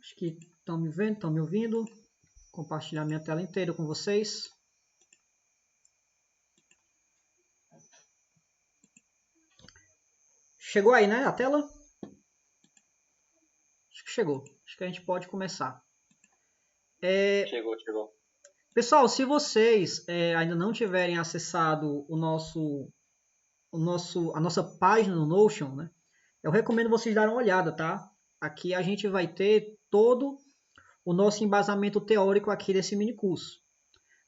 Acho que estão me vendo, estão me ouvindo. Compartilhar minha tela inteira com vocês. Chegou aí, né, a tela? Acho que chegou. Acho que a gente pode começar. Chegou. Pessoal, se vocês ainda não tiverem acessado a nossa página no Notion, né, eu recomendo vocês darem uma olhada, tá? Aqui a gente vai ter todo o nosso embasamento teórico aqui desse mini curso.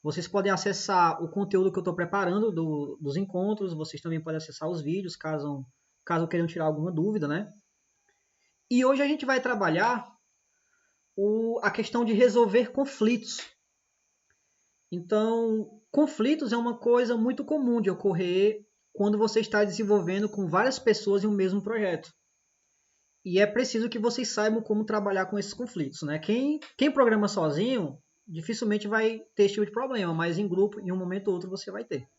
Vocês podem acessar o conteúdo que eu estou preparando dos encontros, vocês também podem acessar os vídeos, caso queiram tirar alguma dúvida, né? E hoje a gente vai trabalhar a questão de resolver conflitos. Então, conflitos é uma coisa muito comum de ocorrer quando você está desenvolvendo com várias pessoas em um mesmo projeto. E é preciso que vocês saibam como trabalhar com esses conflitos, né? Quem programa sozinho dificilmente vai ter esse tipo de problema, mas em grupo, em um momento ou outro, você vai ter.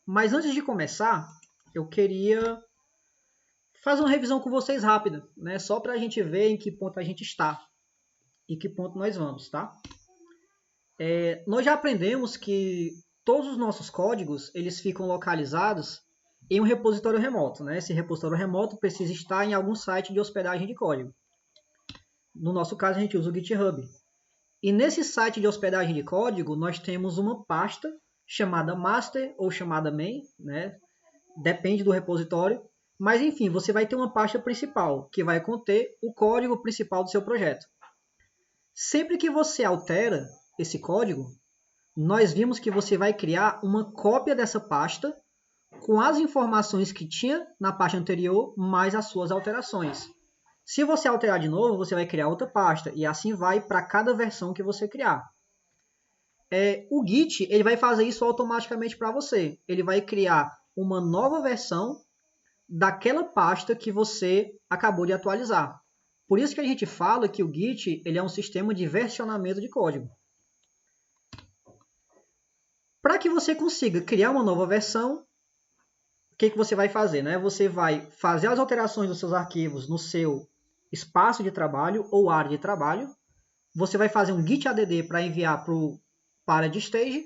Mas antes de começar, eu queria fazer uma revisão com vocês rápida, né? Só para a gente ver em que ponto a gente está e que ponto nós vamos, tá? Nós já aprendemos que todos os nossos códigos eles ficam localizados em um repositório remoto, né? Esse repositório remoto precisa estar em algum site de hospedagem de código. No nosso caso, a gente usa o GitHub. E nesse site de hospedagem de código, nós temos uma pasta chamada master ou chamada main, né? Depende do repositório. Mas, enfim, você vai ter uma pasta principal, que vai conter o código principal do seu projeto. Sempre que você altera esse código, nós vimos que você vai criar uma cópia dessa pasta com as informações que tinha na pasta anterior, mais as suas alterações. Se você alterar de novo, você vai criar outra pasta, e assim vai para cada versão que você criar. O Git ele vai fazer isso automaticamente para você. Ele vai criar uma nova versão daquela pasta que você acabou de atualizar. Por isso que a gente fala que o Git ele é um sistema de versionamento de código. Para que você consiga criar uma nova versão, o que você vai fazer? Né? Você vai fazer as alterações dos seus arquivos no seu espaço de trabalho ou área de trabalho. Você vai fazer um git add para enviar para a stage,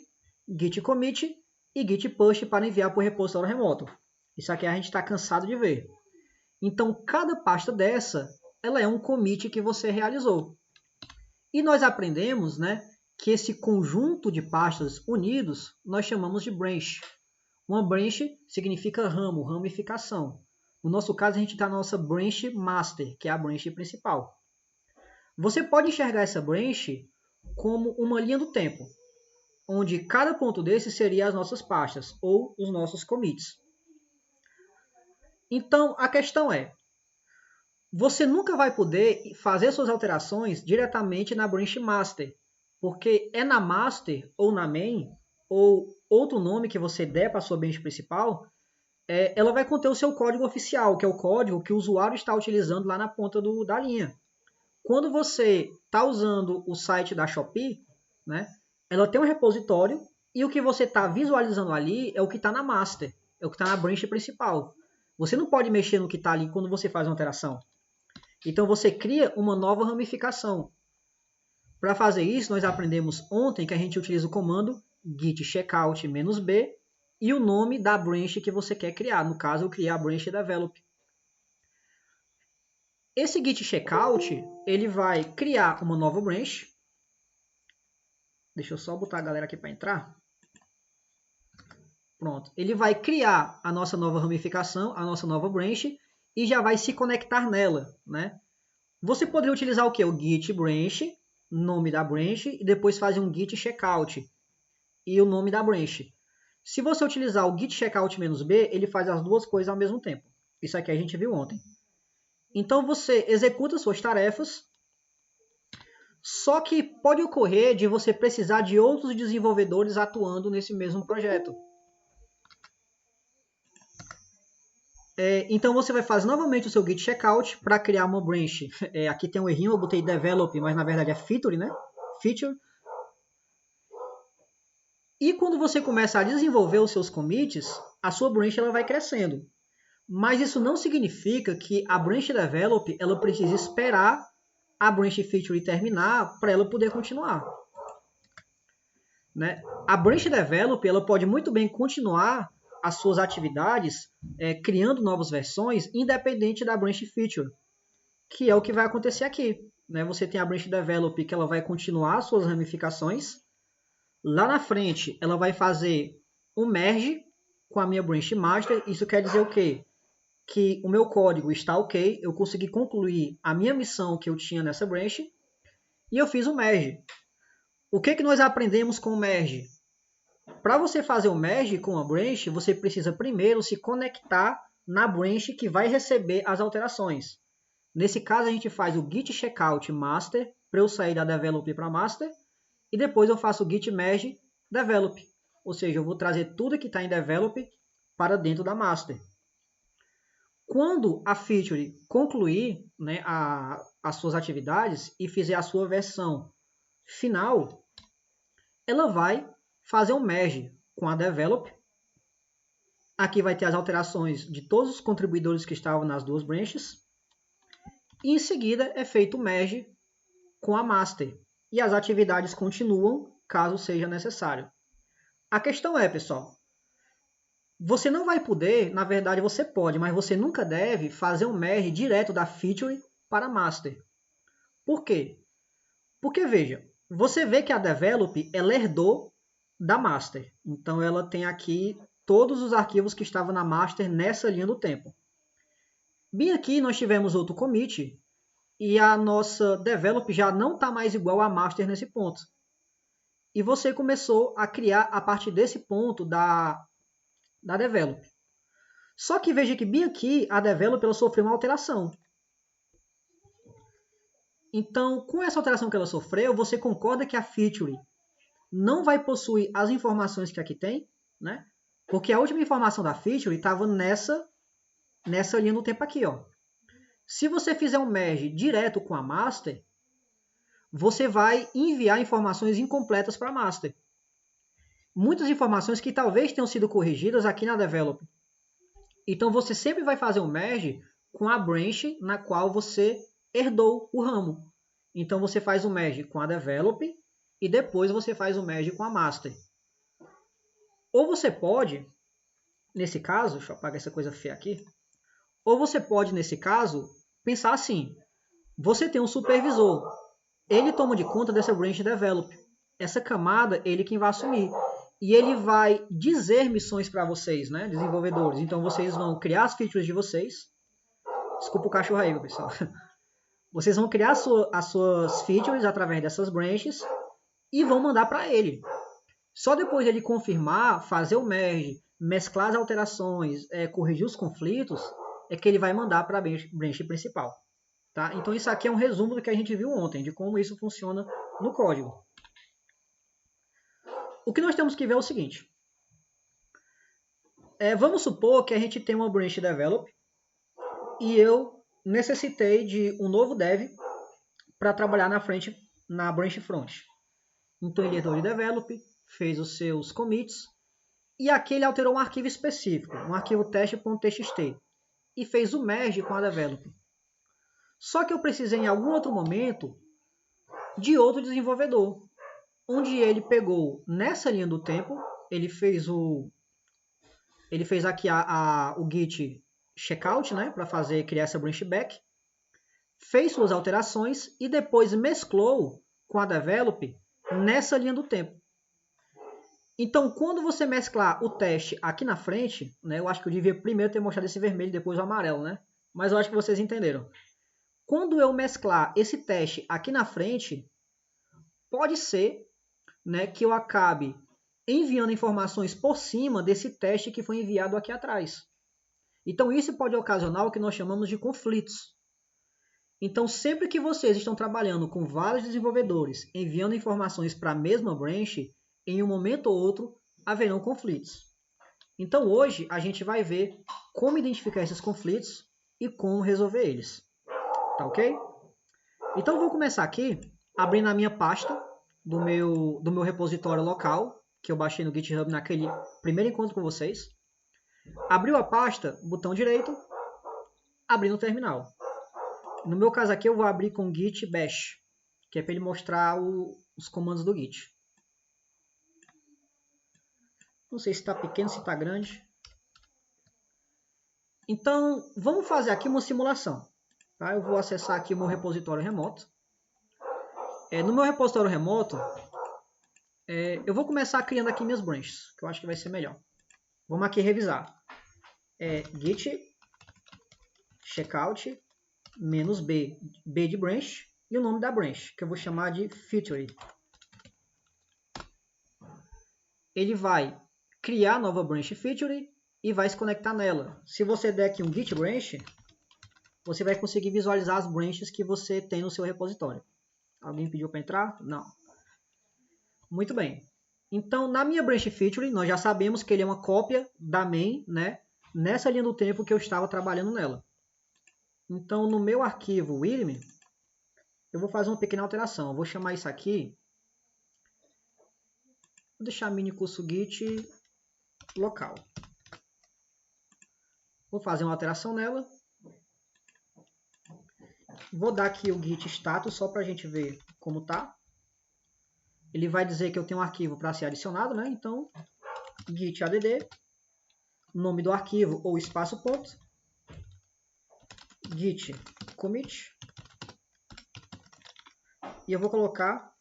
git commit e git push para enviar para o repositório remoto. Isso aqui a gente está cansado de ver. Então, cada pasta dessa, ela é um commit que você realizou. E nós aprendemos, né, que esse conjunto de pastas unidos, nós chamamos de branch. Uma branch significa ramo, ramificação. No nosso caso, a gente está na nossa branch master, que é a branch principal. Você pode enxergar essa branch como uma linha do tempo, onde cada ponto desse seria as nossas pastas, ou os nossos commits. Então, a questão é, você nunca vai poder fazer suas alterações diretamente na branch master, porque é na master ou na main, ou outro nome que você der para a sua branch principal, ela vai conter o seu código oficial, que é o código que o usuário está utilizando lá na ponta da linha. Quando você está usando o site da Shopee, né, ela tem um repositório e o que você está visualizando ali é o que está na master, é o que está na branch principal. Você não pode mexer no que está ali quando você faz uma alteração. Então você cria uma nova ramificação. Para fazer isso, nós aprendemos ontem que a gente utiliza o comando git checkout -b e o nome da branch que você quer criar. No caso, eu criei a branch develop. Esse git checkout, ele vai criar uma nova branch. Deixa eu só botar a galera aqui para entrar. Pronto. Ele vai criar a nossa nova ramificação, a nossa nova branch, e já vai se conectar nela, né? Você poderia utilizar o que? O git branch, nome da branch, e depois fazer um git checkout e o nome da branch. Se você utilizar o git checkout -b, ele faz as duas coisas ao mesmo tempo. Isso aqui a gente viu ontem. Então você executa suas tarefas, só que pode ocorrer de você precisar de outros desenvolvedores atuando nesse mesmo projeto. Então você vai fazer novamente o seu git checkout para criar uma branch. Aqui tem um errinho, eu botei develop, mas na verdade é feature, né? Feature. E quando você começa a desenvolver os seus commits, a sua branch ela vai crescendo. Mas isso não significa que a branch develop ela precisa esperar a branch feature terminar para ela poder continuar. Né? A branch develop ela pode muito bem continuar as suas atividades criando novas versões independente da branch feature, que é o que vai acontecer aqui. Né? Você tem a branch develop que ela vai continuar as suas ramificações. Lá na frente ela vai fazer um merge com a minha branch master. Isso quer dizer o quê? Que o meu código está ok, eu consegui concluir a minha missão que eu tinha nessa branch e eu fiz o merge. O que nós aprendemos com o merge? Para você fazer o merge com a branch, você precisa primeiro se conectar na branch que vai receber as alterações. Nesse caso, a gente faz o git checkout master para eu sair da develop para master e depois eu faço o git merge develop. Ou seja, eu vou trazer tudo que está em develop para dentro da master. Quando a feature concluir, né, as suas atividades e fizer a sua versão final, ela vai fazer um merge com a develop. Aqui vai ter as alterações de todos os contribuidores que estavam nas duas branches. E em seguida é feito o merge com a master. E as atividades continuam caso seja necessário. A questão é, pessoal, você não vai poder, na verdade você pode, mas você nunca deve fazer um merge direto da feature para a master. Por quê? Porque, veja, você vê que a develop ela herdou da master. Então ela tem aqui todos os arquivos que estavam na master nessa linha do tempo. Bem aqui nós tivemos outro commit e a nossa develop já não está mais igual à master nesse ponto. E você começou a criar a partir desse ponto da develop. Só que veja que bem aqui a develop ela sofreu uma alteração. Então, com essa alteração que ela sofreu, você concorda que a feature não vai possuir as informações que aqui tem, né? Porque a última informação da feature estava nessa linha do tempo aqui, ó. Se você fizer um merge direto com a master, você vai enviar informações incompletas para a master. Muitas informações que talvez tenham sido corrigidas aqui na develop. Então você sempre vai fazer um merge com a branch na qual você herdou o ramo. Então você faz um merge com a develop e depois você faz um merge com a master. Ou você pode, nesse caso, deixa eu apagar essa coisa feia aqui. Ou você pode, nesse caso, pensar assim. Você tem um supervisor. Ele toma de conta dessa branch develop. Essa camada, ele quem vai assumir. E ele vai dizer missões para vocês, né, desenvolvedores. Então vocês vão criar as features de vocês. Desculpa o cachorro aí, pessoal. Vocês vão criar as suas features através dessas branches e vão mandar para ele. Só depois ele confirmar, fazer o merge, mesclar as alterações, corrigir os conflitos, é que ele vai mandar para a branch principal. Tá? Então isso aqui é um resumo do que a gente viu ontem, de como isso funciona no código. O que nós temos que ver é o seguinte. Vamos supor que a gente tem uma branch develop e eu necessitei de um novo dev para trabalhar na branch front. Então ele entrou de develop, fez os seus commits e aqui ele alterou um arquivo específico, um arquivo teste.txt e fez o merge com a develop. Só que eu precisei em algum outro momento de outro desenvolvedor, onde ele pegou nessa linha do tempo, ele fez aqui o git checkout, né, para criar essa branch back, fez suas alterações e depois mesclou com a develop nessa linha do tempo. Então, quando você mesclar o teste aqui na frente, né, eu acho que eu devia primeiro ter mostrado esse vermelho e depois o amarelo, né? Mas eu acho que vocês entenderam. Quando eu mesclar esse teste aqui na frente, pode ser, né, que eu acabe enviando informações por cima desse teste que foi enviado aqui atrás. Então, isso pode ocasionar o que nós chamamos de conflitos. Então, sempre que vocês estão trabalhando com vários desenvolvedores, enviando informações para a mesma branch, em um momento ou outro, haverão conflitos. Então, hoje, a gente vai ver como identificar esses conflitos e como resolver eles. Tá ok? Então, eu vou começar aqui, abrindo a minha pasta do meu repositório local, que eu baixei no GitHub naquele primeiro encontro com vocês. Abriu a pasta, botão direito, abrir no terminal. No meu caso aqui eu vou abrir com git bash, que é para ele mostrar os comandos do git. Não sei se está pequeno, se está grande. Então, vamos fazer aqui uma simulação. Tá? Eu vou acessar aqui o meu repositório remoto. No meu repositório remoto, eu vou começar criando aqui minhas branches, que eu acho que vai ser melhor. Vamos aqui revisar. Git checkout -b, b de branch, e o nome da branch, que eu vou chamar de feature. Ele vai criar a nova branch feature e vai se conectar nela. Se você der aqui um git branch, você vai conseguir visualizar as branches que você tem no seu repositório. Alguém pediu para entrar? Não. Muito bem. Então, na minha branch feature, nós já sabemos que ele é uma cópia da main, né, nessa linha do tempo que eu estava trabalhando nela. Então, no meu arquivo readme, eu vou fazer uma pequena alteração. Eu vou chamar isso aqui, vou deixar mini curso git local. Vou fazer uma alteração nela. Vou dar aqui o git status só para a gente ver como tá. Ele vai dizer que eu tenho um arquivo para ser adicionado, né? Então, git add, nome do arquivo ou espaço ponto, git commit, e eu vou colocar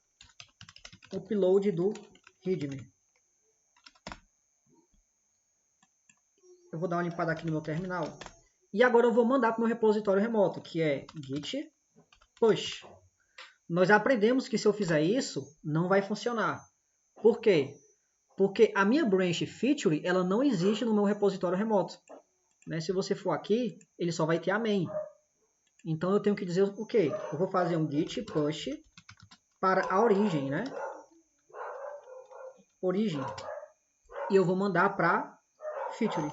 o upload do readme. Eu vou dar uma limpada aqui no meu terminal. E agora eu vou mandar para o meu repositório remoto, que é git push. Nós aprendemos que se eu fizer isso, não vai funcionar. Por quê? Porque a minha branch feature, ela não existe no meu repositório remoto. Né? Se você for aqui, ele só vai ter a main. Então eu tenho que dizer o quê? Eu vou fazer um git push para a origem, né? Origem. E eu vou mandar para feature.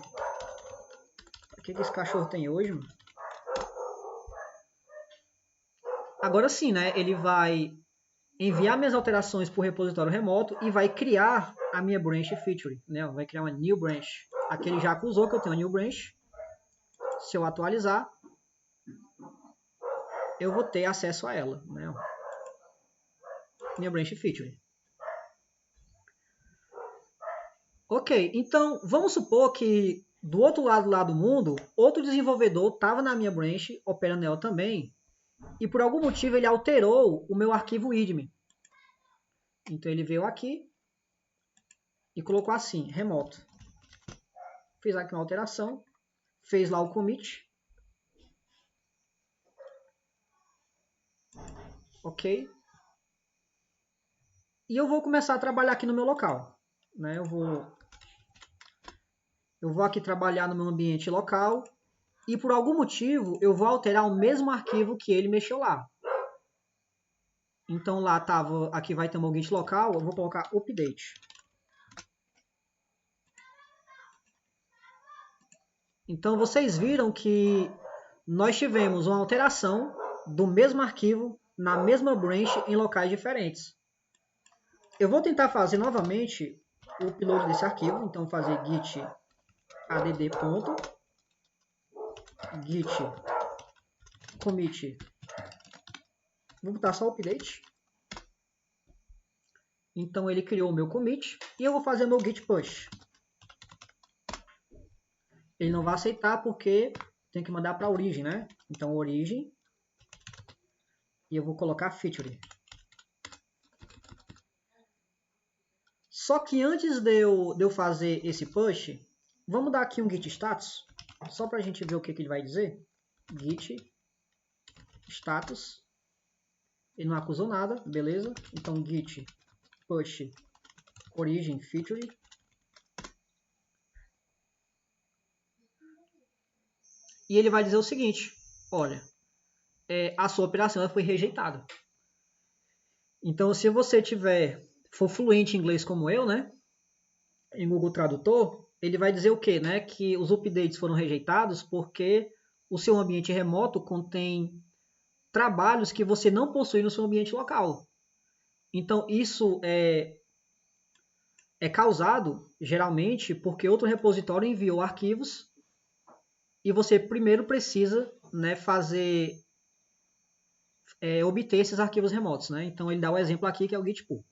O que esse cachorro tem hoje, mano? Agora sim, né? Ele vai enviar minhas alterações para o repositório remoto e vai criar a minha branch feature, né? Vai criar uma new branch. Aqui ele já acusou que eu tenho uma new branch. Se eu atualizar, eu vou ter acesso a ela, né? Minha branch feature. Ok, então vamos supor que do outro lado lá do mundo, outro desenvolvedor estava na minha branch, operando ela também, e por algum motivo ele alterou o meu arquivo readme. Então ele veio aqui e colocou assim, remoto. Fiz aqui uma alteração, fez lá o commit. Ok. E eu vou começar a trabalhar aqui no meu local. Né? Eu vou aqui trabalhar no meu ambiente local e por algum motivo eu vou alterar o mesmo arquivo que ele mexeu lá. Então lá estava, aqui vai ter o meu git local, eu vou colocar update. Então vocês viram que nós tivemos uma alteração do mesmo arquivo na mesma branch em locais diferentes. Eu vou tentar fazer novamente o upload desse arquivo, então fazer git add ponto, git commit, vou botar só o update. Então ele criou o meu commit e eu vou fazer o meu git push. Ele não vai aceitar porque tem que mandar para a origem, né? Então origem e eu vou colocar feature. Só que antes de eu fazer esse push, vamos dar aqui um git status, só para a gente ver o que ele vai dizer. Git status, ele não acusou nada, beleza? Então git push origin feature. E ele vai dizer o seguinte, olha, a sua operação foi rejeitada. Então se você for fluente em inglês como eu, né, em Google Tradutor, ele vai dizer o quê? Né? Que os updates foram rejeitados porque o seu ambiente remoto contém trabalhos que você não possui no seu ambiente local. Então isso é causado, geralmente, porque outro repositório enviou arquivos e você primeiro precisa, né, fazer obter esses arquivos remotos, né? Então ele dá o exemplo aqui que é o git pull.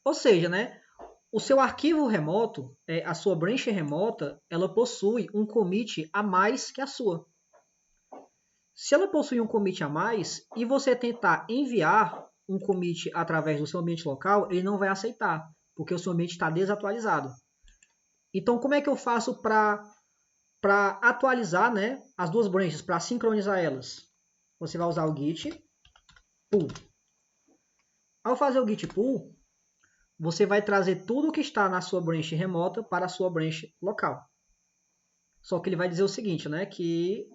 Ou seja, né, o seu arquivo remoto, a sua branch remota, ela possui um commit a mais que a sua. Se ela possui um commit a mais e você tentar enviar um commit através do seu ambiente local, ele não vai aceitar, porque o seu ambiente está desatualizado. Então, como é que eu faço para atualizar, né, as duas branches, para sincronizar elas? Você vai usar o git pull. Ao fazer o git pull, você vai trazer tudo que está na sua branch remota para a sua branch local. Só que ele vai dizer o seguinte, né, que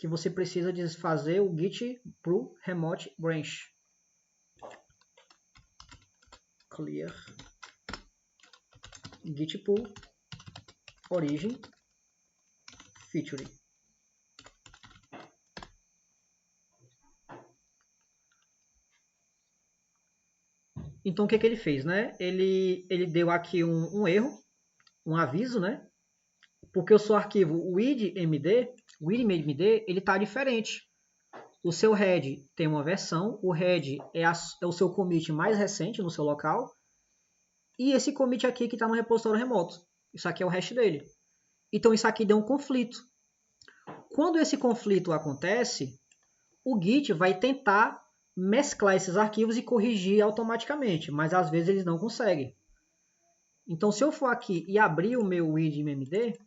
você precisa de fazer o git pull remote branch. Clear git pull origin feature. Então, o que ele fez, né? Ele deu aqui um erro, um aviso, né? Porque o seu arquivo widmd, ele está diferente. O seu head tem uma versão, o head é o seu commit mais recente no seu local, e esse commit aqui que está no repositório remoto. Isso aqui é o hash dele. Então, isso aqui deu um conflito. Quando esse conflito acontece, o Git vai tentar mesclar esses arquivos e corrigir automaticamente, mas às vezes eles não conseguem. Então, se eu for aqui e abrir o meu widmd,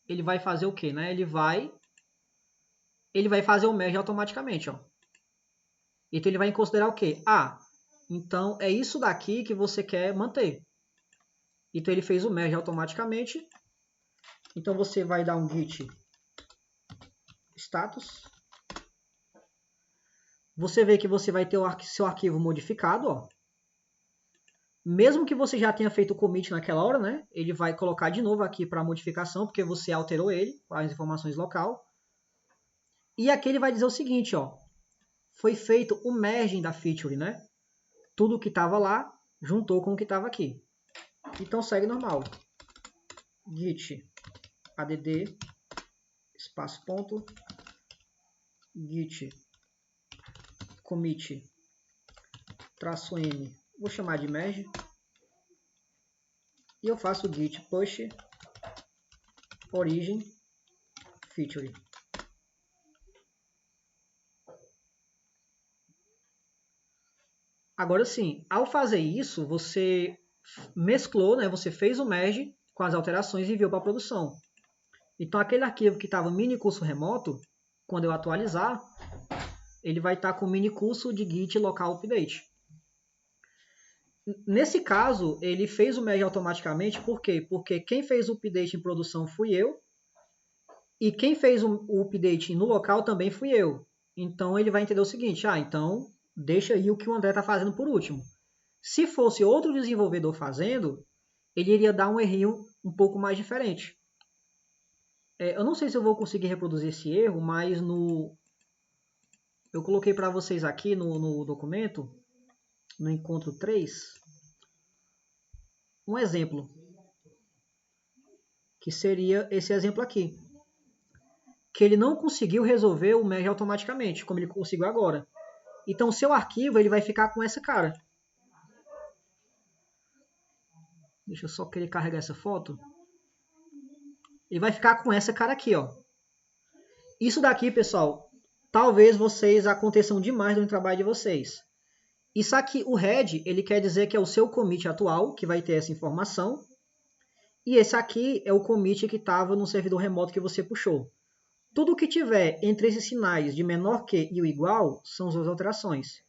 ele vai fazer o quê, né? Ele vai fazer o merge automaticamente, ó. Então, ele vai considerar o quê? Então é isso daqui que você quer manter. Então, ele fez o merge automaticamente. Então, você vai dar um git status. Você vê que você vai ter o seu arquivo modificado, ó. Mesmo que você já tenha feito o commit naquela hora, né? Ele vai colocar de novo aqui para modificação, porque você alterou ele com as informações local. E aqui ele vai dizer o seguinte, ó. Foi feito o merging da feature, né? Tudo que estava lá juntou com o que estava aqui. Então segue normal. Git add espaço ponto git commit traço n, vou chamar de merge, e eu faço o git push origin feature. Agora sim, ao fazer isso, você mesclou, né? Você fez o merge com as alterações e enviou para a produção. Então aquele arquivo que estava mini curso remoto, quando eu atualizar, ele vai estar com o mini curso de git local update. Nesse caso, ele fez o merge automaticamente, por quê? Porque quem fez o update em produção fui eu, e quem fez o update no local também fui eu. Então ele vai entender o seguinte, então deixa aí o que o André está fazendo por último. Se fosse outro desenvolvedor fazendo, ele iria dar um errinho um pouco mais diferente. Eu não sei se eu vou conseguir reproduzir esse erro, mas eu coloquei para vocês aqui no documento, no encontro 3, um exemplo, que seria esse exemplo aqui, que ele não conseguiu resolver o merge automaticamente, como ele conseguiu agora. Então, o seu arquivo ele vai ficar com essa cara. Deixa eu só querer carregar essa foto. Ele vai ficar com essa cara aqui, ó. Isso daqui, pessoal, talvez vocês aconteçam demais no trabalho de vocês. Isso aqui, o head, ele quer dizer que é o seu commit atual, que vai ter essa informação. E esse aqui é o commit que estava no servidor remoto que você puxou. Tudo que tiver entre esses sinais de menor que e o igual são as alterações.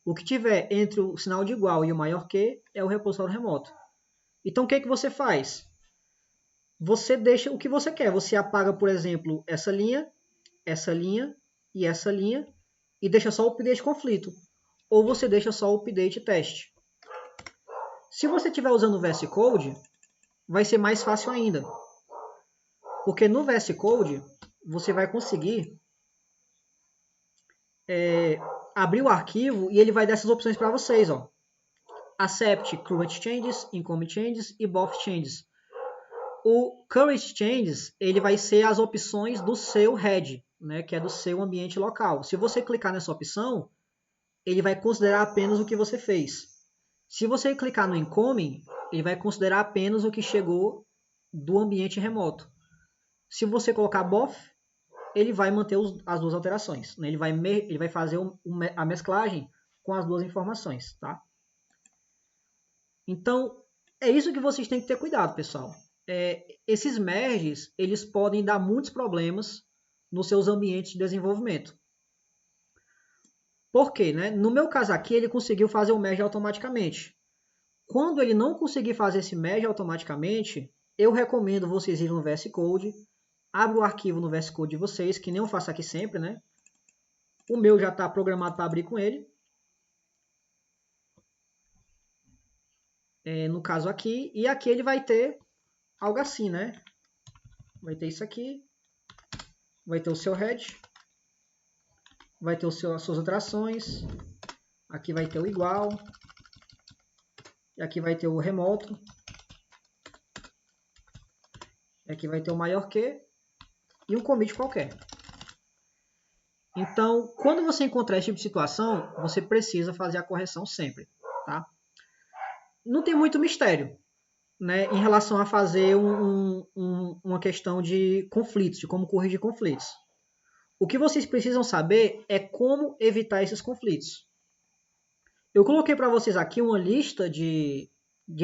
O que tiver entre o sinal de igual e o maior que é o repositório remoto. Então, o que você faz? Você deixa o que você quer. Você apaga, por exemplo, essa linha e essa linha e deixa só o update conflito. Ou você deixa só o update teste. Se você estiver usando o VS Code, vai ser mais fácil ainda. Porque no VS Code, você vai conseguir abrir o arquivo e ele vai dar essas opções para vocês. Ó. Accept current changes, incoming changes e both changes. o Current Changes, ele vai ser as opções do seu head, né, que é do seu ambiente local. Se você clicar nessa opção, ele vai considerar apenas o que você fez. Se você clicar no Incoming, ele vai considerar apenas o que chegou do ambiente remoto. Se você colocar BOF, ele vai manter as duas alterações. Né? Ele vai fazer a mesclagem com as duas informações. Tá? Então, é isso que vocês têm que ter cuidado, pessoal. Esses merges, eles podem dar muitos problemas nos seus ambientes de desenvolvimento. Por quê? Né? No meu caso aqui, ele conseguiu fazer o merge automaticamente. Quando ele não conseguir fazer esse merge automaticamente, eu recomendo vocês irem no VS Code, abram o arquivo no VS Code de vocês, que nem eu faço aqui sempre, né? O meu já está programado para abrir com ele. No caso aqui, e aqui ele vai ter algo assim, né? Vai ter isso aqui, vai ter o seu head, vai ter as suas alterações, aqui vai ter o igual, e aqui vai ter o remoto, e aqui vai ter o maior que, e um commit qualquer. Então, quando você encontrar esse tipo de situação, você precisa fazer a correção sempre, tá? Não tem muito mistério, né, em relação a fazer uma questão de conflitos, de como corrigir conflitos. O que vocês precisam saber é como evitar esses conflitos. Eu coloquei para vocês aqui uma lista de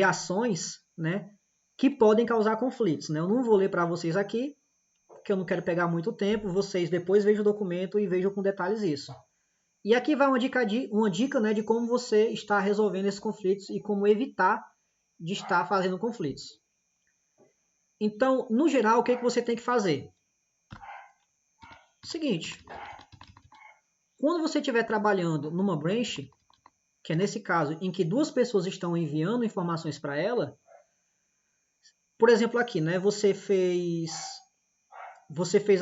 ações, né, que podem causar conflitos. Né? Eu não vou ler para vocês aqui, porque eu não quero pegar muito tempo. Vocês depois vejam o documento e vejam com detalhes isso. E aqui vai uma dica, né, de como você está resolvendo esses conflitos e como evitar de estar fazendo conflitos. Então, no geral, o que você tem que fazer? Seguinte, quando você estiver trabalhando numa branch, que é nesse caso em que duas pessoas estão enviando informações para ela, por exemplo aqui, né, você fez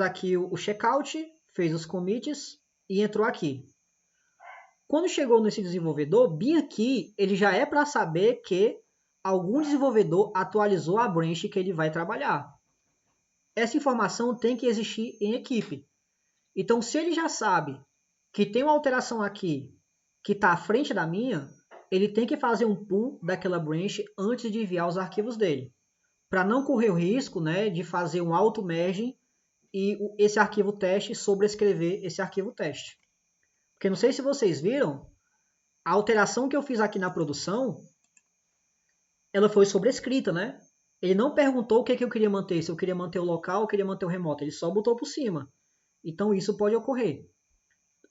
aqui o checkout, fez os commits e entrou aqui. Quando chegou nesse desenvolvedor, bem aqui, ele já é para saber que algum desenvolvedor atualizou a branch que ele vai trabalhar. Essa informação tem que existir em equipe. Então, se ele já sabe que tem uma alteração aqui que está à frente da minha, ele tem que fazer um pull daquela branch antes de enviar os arquivos dele, para não correr o risco, né, de fazer um auto-merge e esse arquivo teste sobrescrever esse arquivo teste. Porque não sei se vocês viram, a alteração que eu fiz aqui na produção, ela foi sobrescrita, né? Ele não perguntou o que eu queria manter, se eu queria manter o local ou queria manter o remoto, ele só botou por cima. Então isso pode ocorrer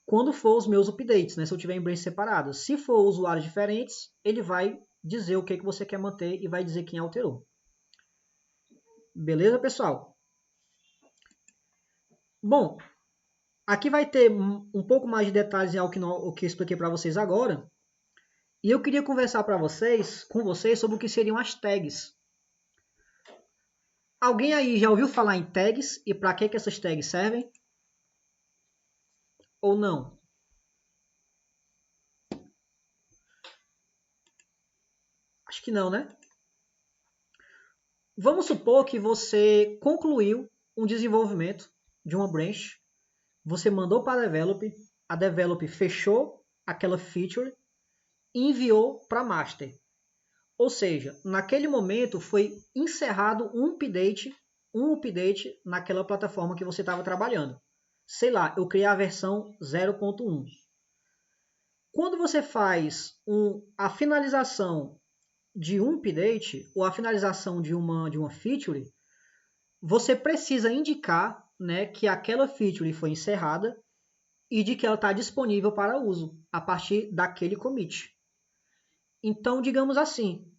quando for os meus updates, né? Se eu tiver em branches separadas. Se for usuários diferentes, ele vai dizer o que você quer manter e vai dizer quem alterou. Beleza, pessoal? Bom, aqui vai ter um pouco mais de detalhes em o que eu expliquei para vocês agora. E eu queria conversar com vocês sobre o que seriam as tags. Alguém aí já ouviu falar em tags e para que essas tags servem? Ou não? Acho que não, né? Vamos supor que você concluiu um desenvolvimento de uma branch, você mandou para a develop fechou aquela feature e enviou para a master. Ou seja, naquele momento foi encerrado um update naquela plataforma que você estava trabalhando. Sei lá, eu criei a versão 0.1. Quando você faz a finalização de um update ou a finalização de uma feature, você precisa indicar, né, que aquela feature foi encerrada e de que ela está disponível para uso a partir daquele commit. Então, digamos assim,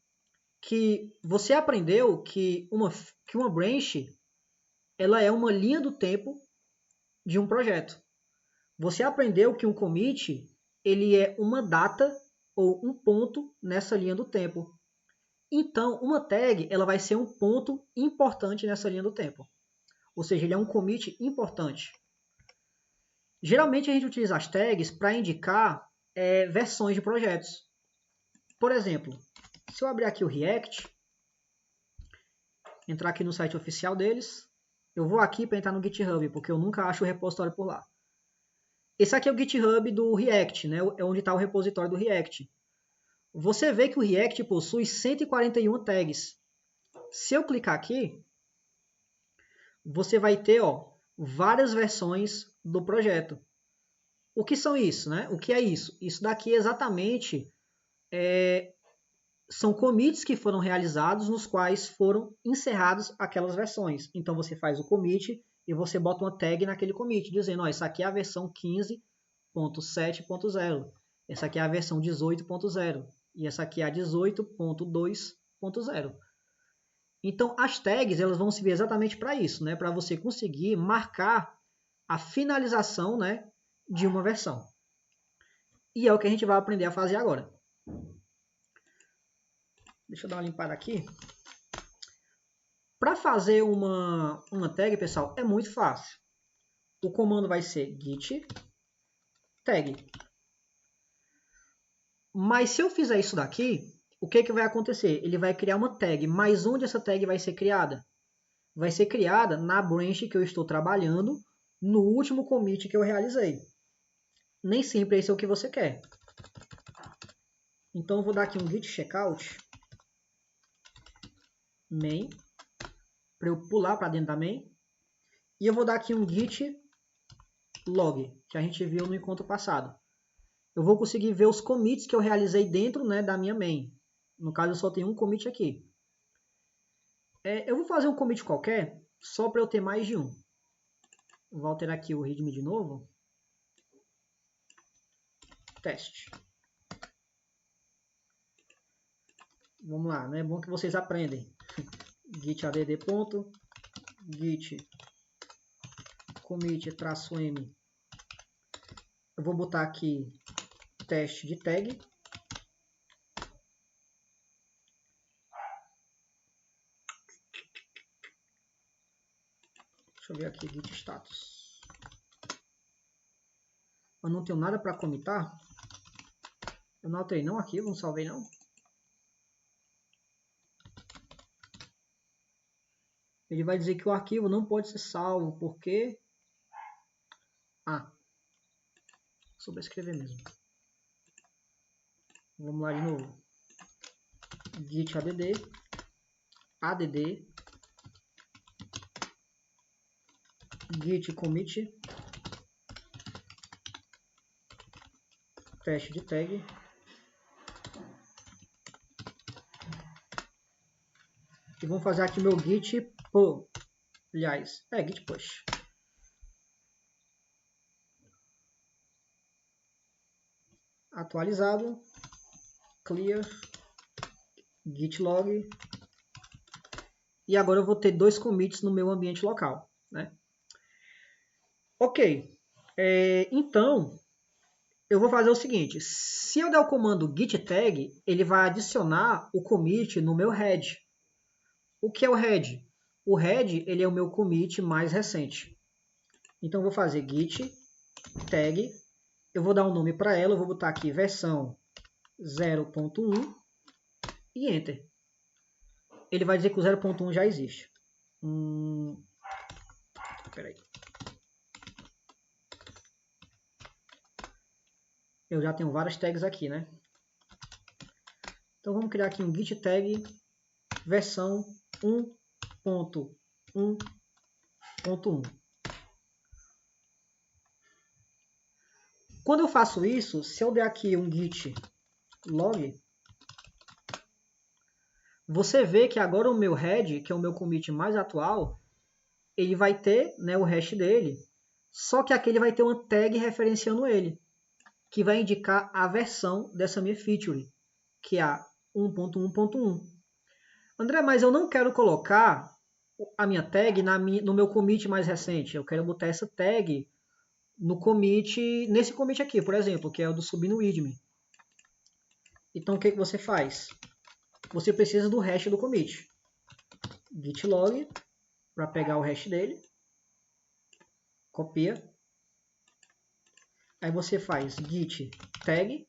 que você aprendeu que uma branch ela é uma linha do tempo de um projeto. Você aprendeu que um commit ele é uma data ou um ponto nessa linha do tempo. Então, uma tag ela vai ser um ponto importante nessa linha do tempo. Ou seja, ele é um commit importante. Geralmente a gente utiliza as tags para indicar versões de projetos. Por exemplo, se eu abrir aqui o React, entrar aqui no site oficial deles. Eu vou aqui para entrar no GitHub, porque eu nunca acho o repositório por lá. Esse aqui é o GitHub do React, né? É onde está o repositório do React. Você vê que o React possui 141 tags. Se eu clicar aqui, você vai ter várias versões do projeto. O que são isso, né? O que é isso? Isso daqui exatamente são commits que foram realizados nos quais foram encerrados aquelas versões. Então você faz o commit e você bota uma tag naquele commit, dizendo, isso aqui é a versão 15.7.0, essa aqui é a versão 18.0 e essa aqui é a 18.2.0. Então as tags elas vão servir exatamente para isso, né? Para você conseguir marcar a finalização, né, de uma versão. E é o que a gente vai aprender a fazer agora. Deixa eu dar uma limpada aqui. Para fazer uma tag, pessoal, é muito fácil. O comando vai ser git tag. Mas se eu fizer isso daqui, o que vai acontecer? Ele vai criar uma tag, mas onde essa tag vai ser criada? Vai ser criada na branch que eu estou trabalhando, no último commit que eu realizei. Nem sempre esse é o que você quer. Então eu vou dar aqui um git checkout main, para eu pular para dentro da main. E eu vou dar aqui um git log, que a gente viu no encontro passado. Eu vou conseguir ver os commits que eu realizei dentro, né, da minha main. No caso, eu só tenho um commit aqui. Eu vou fazer um commit qualquer, só para eu ter mais de um. Vou alterar aqui o readme de novo. Teste. Vamos lá, né? É bom que vocês aprendem. Git add ponto, git commit -m. Eu vou botar aqui teste de tag. Deixa eu ver aqui, git status. Eu não tenho nada para comitar. Eu não alterei não aqui, eu não salvei não. Ele vai dizer que o arquivo não pode ser salvo, porque... sobrescrever mesmo. Vamos lá de novo. Git add, git commit, teste de tag. E vamos fazer aqui meu git pull. Aliás, git push. Atualizado. Clear. Git log. E agora eu vou ter 2 commits no meu ambiente local, né? Ok. Então, eu vou fazer o seguinte. Se eu der o comando git tag, ele vai adicionar o commit no meu head. O que é o head? O head ele é o meu commit mais recente. Então, eu vou fazer git tag. Eu vou dar um nome para ela. Eu vou botar aqui versão 0.1 e Enter. Ele vai dizer que o 0.1 já existe. Peraí. Eu já tenho várias tags aqui, né? Então vamos criar aqui um git tag versão 1.1.1. Quando eu faço isso, se eu der aqui um git log, você vê que agora o meu head, que é o meu commit mais atual, ele vai ter, né, o hash dele, só que aqui ele vai ter uma tag referenciando ele, que vai indicar a versão dessa minha feature, que é a 1.1.1. André, mas eu não quero colocar a minha tag no meu commit mais recente. Eu quero botar essa tag no commit, nesse commit aqui, por exemplo, que é o do subir no readme. Então, o que você faz? Você precisa do hash do commit. Git log, para pegar o hash dele. Copia. Aí você faz git tag.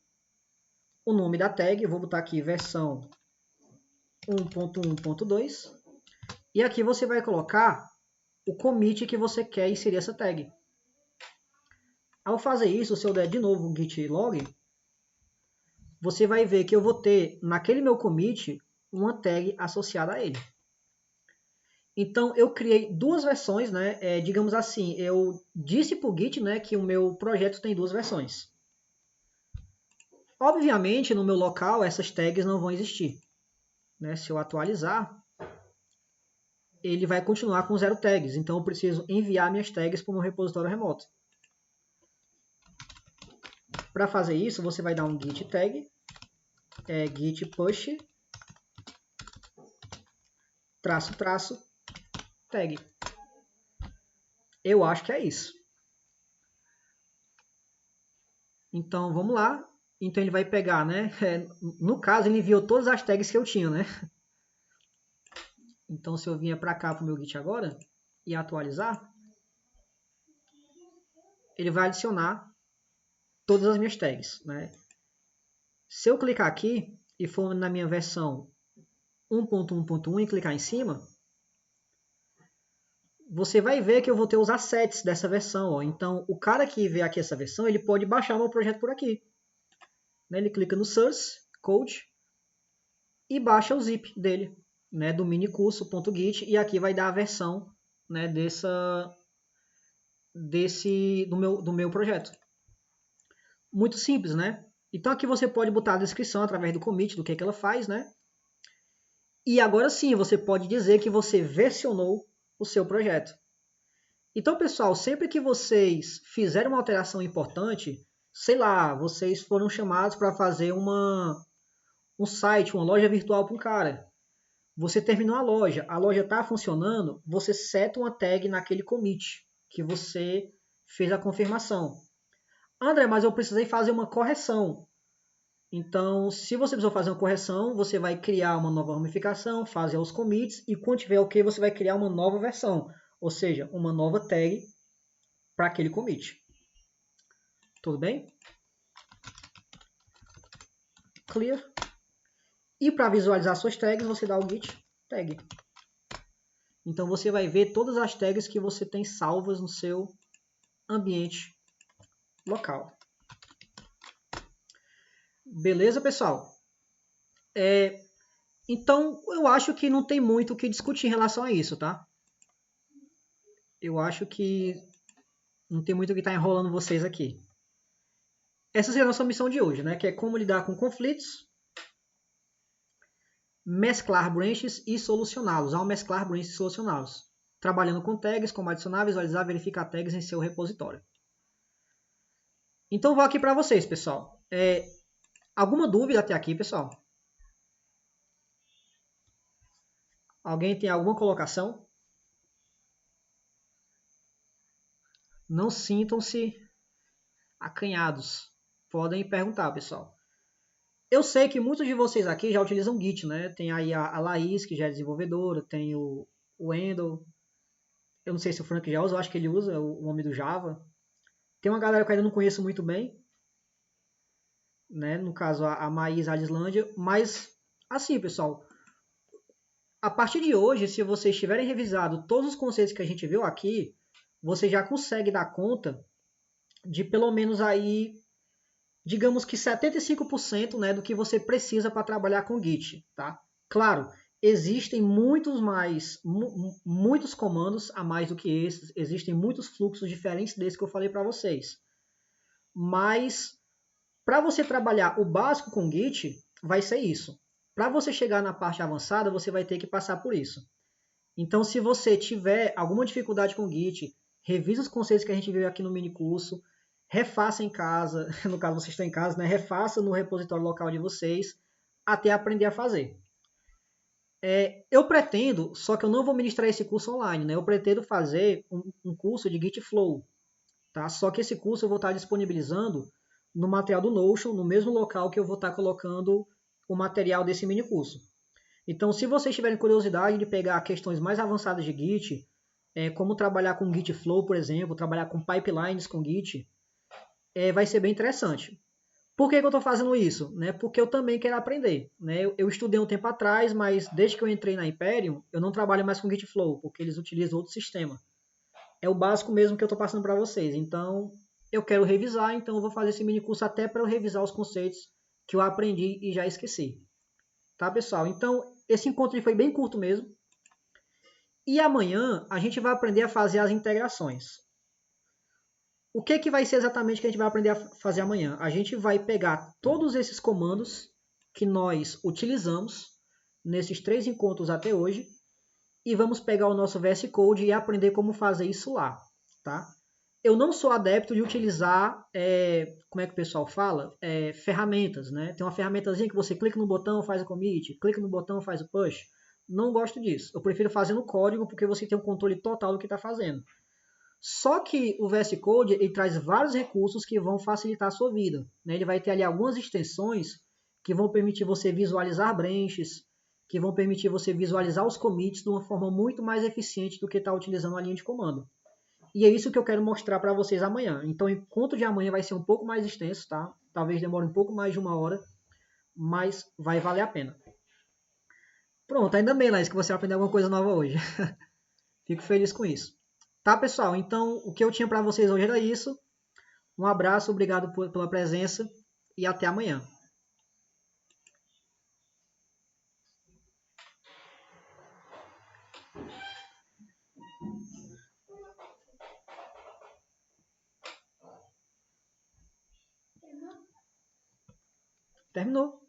O nome da tag, eu vou botar aqui versão 1.1.2. E aqui você vai colocar o commit que você quer inserir essa tag. Ao fazer isso, se eu der de novo o git log, você vai ver que eu vou ter naquele meu commit uma tag associada a ele. Então eu criei duas versões, né? Digamos assim, eu disse para o Git, né, que o meu projeto tem duas versões. Obviamente, no meu local, essas tags não vão existir. Né? Se eu atualizar, ele vai continuar com 0 tags. Então eu preciso enviar minhas tags para o meu repositório remoto. Para fazer isso, você vai dar um git tag, git push, -- tag. Eu acho que é isso. Então vamos lá. Então ele vai pegar, né? No caso, ele enviou todas as tags que eu tinha, né? Então se eu vier para cá para o meu Git agora e atualizar, ele vai adicionar todas as minhas tags, né? Se eu clicar aqui e for na minha versão 1.1.1 e clicar em cima, você vai ver que eu vou ter os assets dessa versão. Ó. Então, o cara que vê aqui essa versão, ele pode baixar o meu projeto por aqui. Ele clica no Source, Code, e baixa o zip dele, né, do minicurso.git, e aqui vai dar a versão, né, do meu projeto. Muito simples, né? Então aqui você pode botar a descrição através do commit, do que ela faz, né? E agora sim, você pode dizer que você versionou o seu projeto. Então, pessoal, sempre que vocês fizerem uma alteração importante, sei lá, vocês foram chamados para fazer um site, uma loja virtual para um cara. Você terminou a loja está funcionando, você seta uma tag naquele commit que você fez a confirmação. André, mas eu precisei fazer uma correção. Então, se você precisou fazer uma correção, você vai criar uma nova ramificação, fazer os commits, e quando tiver ok, você vai criar uma nova versão, ou seja, uma nova tag para aquele commit. Tudo bem? Clear. E para visualizar suas tags, você dá o git tag. Então você vai ver todas as tags que você tem salvas no seu ambiente local. Beleza, pessoal? Então, eu acho que não tem muito o que discutir em relação a isso, tá? Eu acho que não tem muito o que estar enrolando vocês aqui. Essa seria a nossa missão de hoje, né? Que é como lidar com conflitos, mesclar branches e solucioná-los. Ao mesclar branches e solucioná-los. Trabalhando com tags, como adicionar, visualizar, verificar tags em seu repositório. Então, vou aqui para vocês, pessoal. Alguma dúvida até aqui, pessoal? Alguém tem alguma colocação? Não sintam-se acanhados. Podem perguntar, pessoal. Eu sei que muitos de vocês aqui já utilizam Git, né? Tem aí a Laís, que já é desenvolvedora, tem o Wendel. Eu não sei se o Frank já usa, eu acho que ele usa, o nome do Java. Tem uma galera que eu ainda não conheço muito bem, né? No caso, a Maís Alislândia. Mas, assim, pessoal, a partir de hoje, se vocês tiverem revisado todos os conceitos que a gente viu aqui, você já consegue dar conta de pelo menos aí, digamos que 75%, né, do que você precisa para trabalhar com Git, tá? Claro, existem muitos comandos a mais do que esses, existem muitos fluxos diferentes desses que eu falei para vocês. Mas para você trabalhar o básico com Git, vai ser isso. Para você chegar na parte avançada, você vai ter que passar por isso. Então, se você tiver alguma dificuldade com Git, revisa os conceitos que a gente viu aqui no mini curso, refaça em casa, no caso vocês estão em casa, né? Refaça no repositório local de vocês, até aprender a fazer. Eu pretendo, só que eu não vou ministrar esse curso online, né? Eu pretendo fazer um curso de Git Flow, tá? Só que esse curso eu vou estar disponibilizando no material do Notion, no mesmo local que eu vou estar colocando o material desse mini curso. Então, se vocês tiverem curiosidade de pegar questões mais avançadas de Git, como trabalhar com Git Flow, por exemplo, trabalhar com pipelines com Git, vai ser bem interessante. Por que eu estou fazendo isso? Né? Porque eu também quero aprender. Né? Eu estudei um tempo atrás, mas desde que eu entrei na Hyperion, eu não trabalho mais com Gitflow, porque eles utilizam outro sistema. É o básico mesmo que eu estou passando para vocês. Então, eu quero revisar, então eu vou fazer esse mini curso até para eu revisar os conceitos que eu aprendi e já esqueci. Tá, pessoal? Então, esse encontro foi bem curto mesmo. E amanhã a gente vai aprender a fazer as integrações. O que vai ser exatamente que a gente vai aprender a fazer amanhã? A gente vai pegar todos esses comandos que nós utilizamos nesses 3 encontros até hoje e vamos pegar o nosso VS Code e aprender como fazer isso lá, tá? Eu não sou adepto de utilizar, como é que o pessoal fala? Ferramentas, né? Tem uma ferramentazinha que você clica no botão, faz o commit, clica no botão, faz o push. Não gosto disso. Eu prefiro fazer no código porque você tem um controle total do que está fazendo. Só que o VS Code ele traz vários recursos que vão facilitar a sua vida. Né? Ele vai ter ali algumas extensões que vão permitir você visualizar branches, que vão permitir você visualizar os commits de uma forma muito mais eficiente do que estar utilizando a linha de comando. E é isso que eu quero mostrar para vocês amanhã. Então, o encontro de amanhã vai ser um pouco mais extenso, tá? Talvez demore um pouco mais de 1 hora, mas vai valer a pena. Pronto, ainda bem, Laís, que você aprendeu alguma coisa nova hoje. Fico feliz com isso. Tá, pessoal? Então, o que eu tinha para vocês hoje era isso. Um abraço, obrigado pela presença e até amanhã. Terminou.